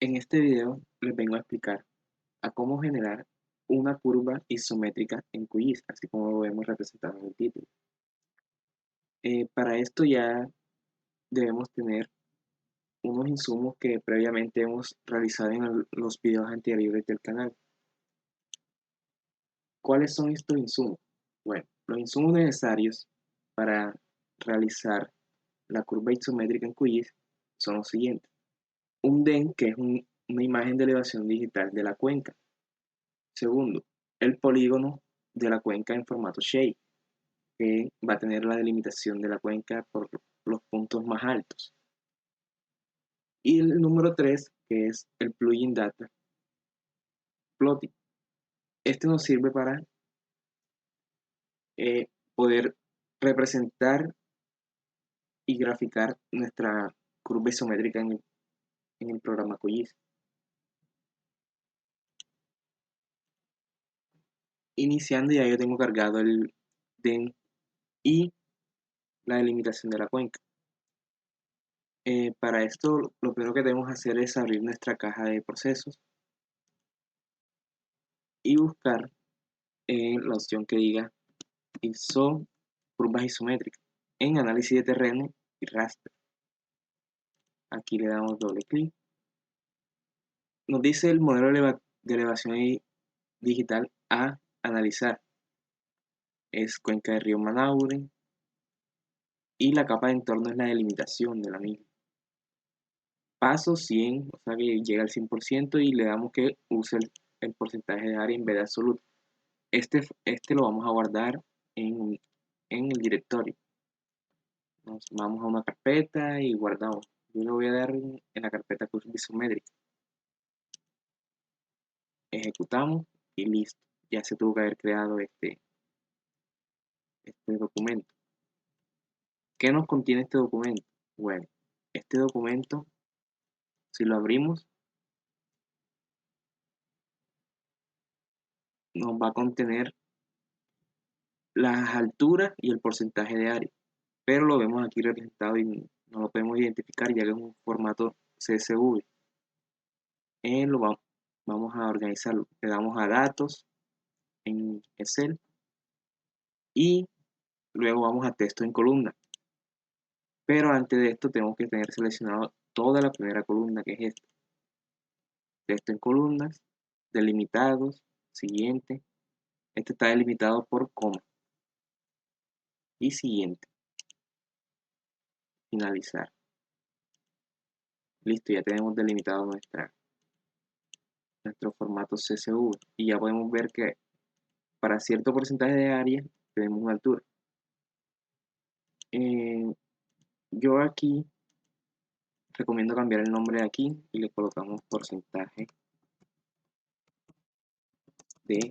En este video les vengo a explicar a cómo generar una curva isométrica en QGIS, así como lo vemos representado en el título. Para esto ya debemos tener unos insumos que previamente hemos realizado en los videos anteriores del canal. ¿Cuáles son estos insumos? Bueno, los insumos necesarios para realizar la curva isométrica en QGIS son los siguientes. Un DEN, que es una imagen de elevación digital de la cuenca. Segundo, el polígono de la cuenca en formato shape, que va a tener la delimitación de la cuenca por los puntos más altos. Y el número 3, que es el plugin data plotting. Este nos sirve para poder representar y graficar nuestra curva isométrica en el programa QGIS. Iniciando, ya yo tengo cargado el DEN y la delimitación de la cuenca. Para esto, lo primero que debemos hacer es abrir nuestra caja de procesos y buscar la opción que diga curvas isométricas en análisis de terreno y raster. Aquí le damos doble clic. Nos dice el modelo de elevación digital a analizar. Es cuenca de río Manaure y la capa de entorno es la delimitación de la misma. Paso 100, o sea que llega al 100% y le damos que use el porcentaje de área en vez de absoluto. Este lo vamos a guardar en el directorio. Nos vamos a una carpeta y guardamos. Yo le voy a dar en la carpeta curva isométrica. Ejecutamos y listo. Ya se tuvo que haber creado este documento. ¿Qué nos contiene este documento? Bueno, este documento, si lo abrimos, nos va a contener las alturas y el porcentaje de área. Pero lo vemos aquí representado y no lo podemos identificar ya que es un formato CSV. Vamos a organizarlo. Le damos a datos en Excel y luego vamos a texto en columna. Pero antes de esto tenemos que tener seleccionado toda la primera columna, que es esta. Texto en columnas, delimitados, siguiente. Este está delimitado por coma. Y siguiente. Finalizar. Listo, ya tenemos delimitado nuestro formato CSV. Y ya podemos ver que para cierto porcentaje de área tenemos una altura. Yo aquí recomiendo cambiar el nombre de aquí y le colocamos porcentaje de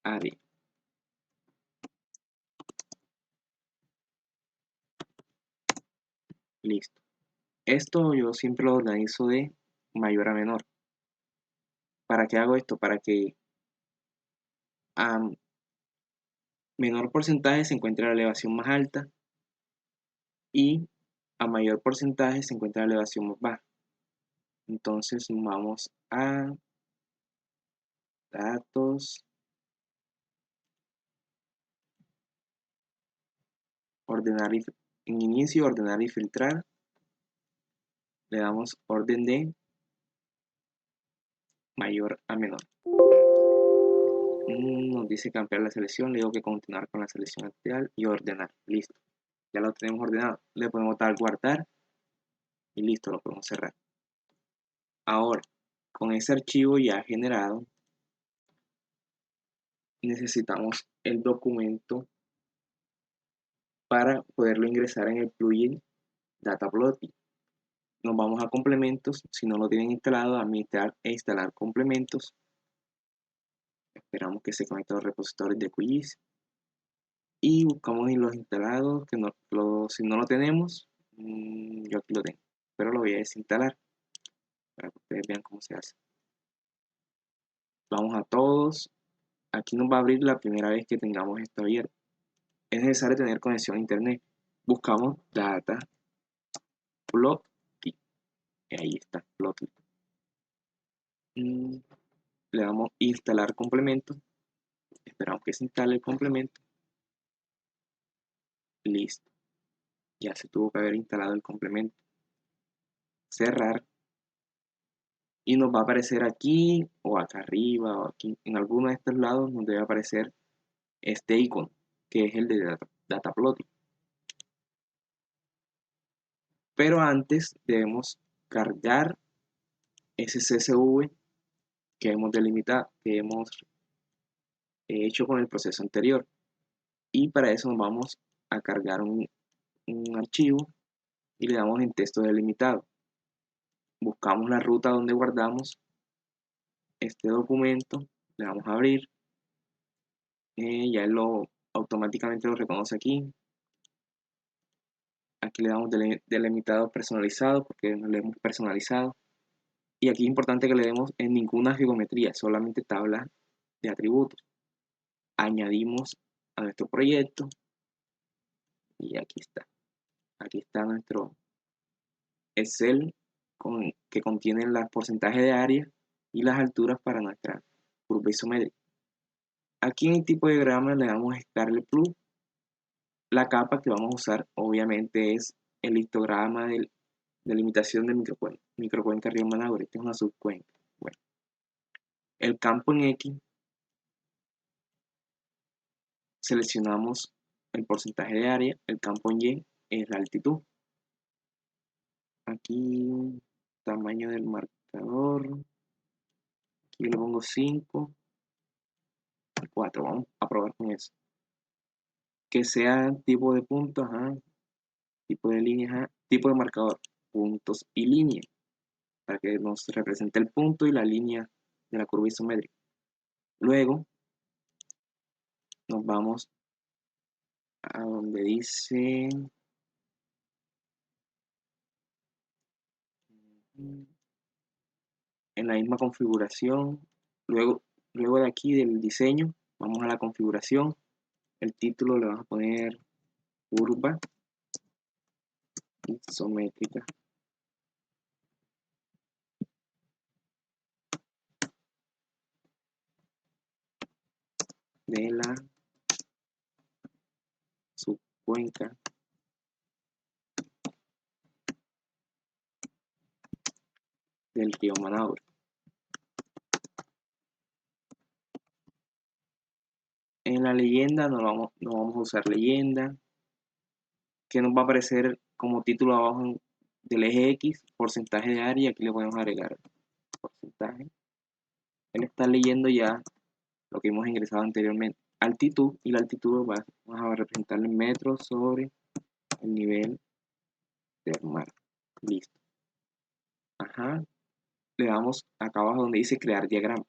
área. Listo. Esto yo siempre lo organizo de mayor a menor. ¿Para qué hago esto? Para que a menor porcentaje se encuentre la elevación más alta y a mayor porcentaje se encuentra la elevación más baja. Entonces vamos a datos, ordenar en inicio, ordenar y filtrar. Le damos orden de mayor a menor. Nos dice cambiar la selección, le digo que continuar con la selección actual y ordenar. Listo. Ya lo tenemos ordenado. Le podemos dar guardar y listo, lo podemos cerrar. Ahora, con ese archivo ya generado, necesitamos el documento para poderlo ingresar en el plugin Dataplotting. Nos vamos a complementos, si no lo tienen instalado, administrar e instalar complementos. Esperamos que se conecte a los repositorios de QGIS y buscamos en los instalados, que si no lo tenemos, yo aquí lo tengo, pero lo voy a desinstalar para que ustedes vean cómo se hace. Vamos a todos, aquí nos va a abrir la primera vez que tengamos esto abierto. Es necesario tener conexión a internet. Buscamos data plotting, ahí está, plotting. Le damos instalar complemento, esperamos que se instale el complemento, listo, ya se tuvo que haber instalado el complemento, cerrar, y nos va a aparecer aquí o acá arriba o aquí en alguno de estos lados nos debe aparecer este icono que es el de data plotting. Pero antes debemos cargar ese CSV que hemos delimitado, que hemos hecho con el proceso anterior, y para eso nos vamos a cargar un archivo y le damos en texto delimitado. Buscamos la ruta donde guardamos este documento, le damos a abrir, ya él automáticamente lo reconoce aquí. Aquí le damos delimitado personalizado porque no le hemos personalizado. Y aquí es importante que le demos en ninguna geometría, solamente tabla de atributos. Añadimos a nuestro proyecto y aquí está. Aquí está nuestro Excel que contiene el porcentaje de área y las alturas para nuestra curva isométrica. Aquí en el tipo de diagrama le damos Scarlet Plus. La capa que vamos a usar obviamente es el histograma de limitación de microcuenca Río Manaure. Esta es una subcuenca. Bueno, el campo en X seleccionamos el porcentaje de área, el campo en Y es la altitud. Aquí tamaño del marcador, aquí le pongo 5, 4, vamos a probar con eso. Que sea tipo de puntos, tipo de líneas, tipo de marcador, puntos y líneas, para que nos represente el punto y la línea de la curva isométrica. Luego nos vamos a donde dice en la misma configuración. Luego de aquí del diseño, vamos a la configuración. El título le vamos a poner curva isométrica. De la subcuenca del río Manaure. En la leyenda no vamos a usar leyenda, que nos va a aparecer como título abajo del eje X, porcentaje de área. Aquí le podemos agregar porcentaje. Él está leyendo ya lo que hemos ingresado anteriormente. Altitud, y la altitud vamos a representarlo en metros sobre el nivel del mar. Listo. Le damos acá abajo donde dice crear diagrama.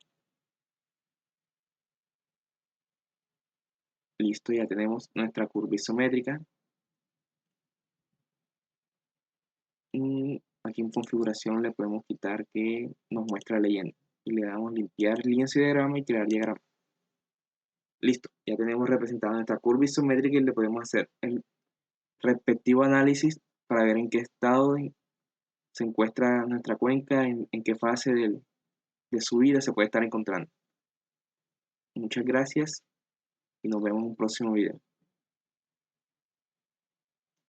Listo, ya tenemos nuestra curva isométrica. Aquí en configuración le podemos quitar que nos muestra leyenda. Y le damos limpiar lienzo y diagrama y crear diagrama. Listo, ya tenemos representada nuestra curva isométrica y le podemos hacer el respectivo análisis para ver en qué estado se encuentra nuestra cuenca, en qué fase de su vida se puede estar encontrando. Muchas gracias y nos vemos en un próximo video.